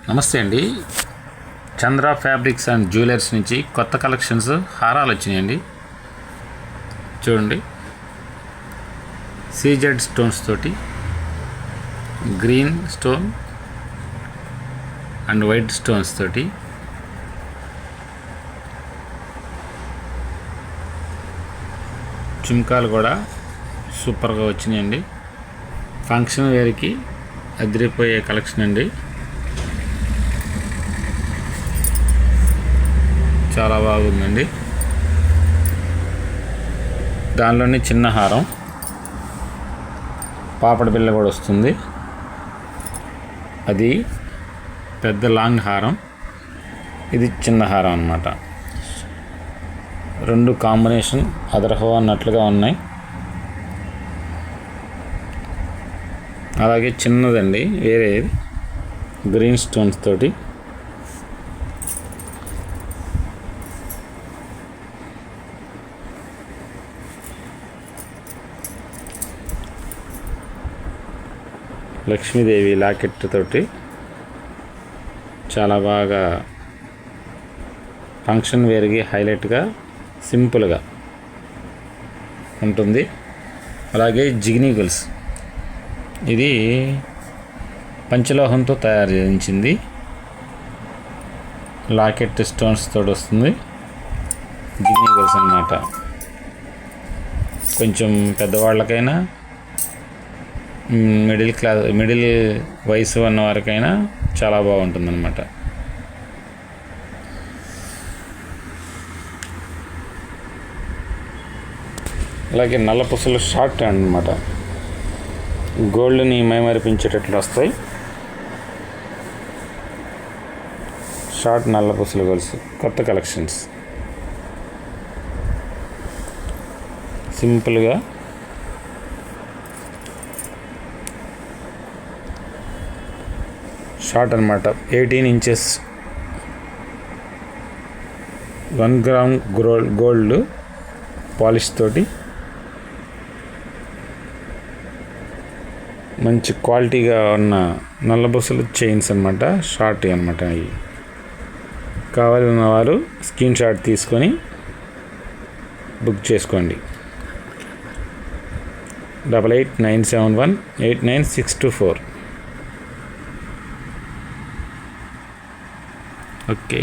నమస్తే అండి. చంద్ర fabrics and jewellers నుంచి కొత్త కలెక్షన్స్ హారాలు వచ్చినాయండి. చూడండి, సీజెడ్ స్టోన్స్ తోటి green stone and white stones తోటి చుమ్కాలు కూడా సూపర్గా వచ్చినాయండి. ఫంక్షన్ వేర్కి అదిరిపోయే కలెక్షన్ అండి. చాలా బాగుందండి. దానిలోనే చిన్న హారం, పాపడి బిళ్ళ కూడా వస్తుంది. అది పెద్ద లాంగ్ హారం, ఇది చిన్న హారం అన్నమాట. రెండు కాంబినేషన్ అదరహో అన్నట్లుగా ఉన్నాయి. అలాగే చిన్నదండి వేరే గ్రీన్ స్టోన్స్ తోటి లక్ష్మీదేవి లాకెట్ తోటి చాలా బాగా ఫంక్షన్ వేర్కి హైలైట్గా సింపుల్గా ఉంటుంది. అలాగే జిగ్నీ గొలుస్, ఇది పంచలోహంతో తయారు చేయించింది. లాకెట్ స్టోన్స్ తోటి వస్తుంది. జిగ్నీ గొలుస్ అన్నమాట. కొంచెం పెద్దవాళ్ళకైనా మిడిల్ వయసు ఉన్న వారికైనా చాలా బాగుంటుందన్నమాట. అలాగే నల్ల పూసలు షార్ట్ అన్నమాట. గోల్డ్ని మైమరిపించేటట్లు వస్తాయి. షార్ట్ నల్ల పూసలు గొలుసు కొత్త కలెక్షన్స్. సింపుల్గా షార్ట్ అన్నమాట. 18 ఇంచెస్ 1 గ్రామ్ గోల్డ్ పాలిష్ తోటి మంచి క్వాలిటీగా ఉన్న నల్లబొసలు చైన్స్ అన్నమాట. షార్ట్ అన్నమాట. అవి కావాలన్న వారు స్క్రీన్ షాట్ తీసుకొని బుక్ చేసుకోండి. 8897189624. ఓకే.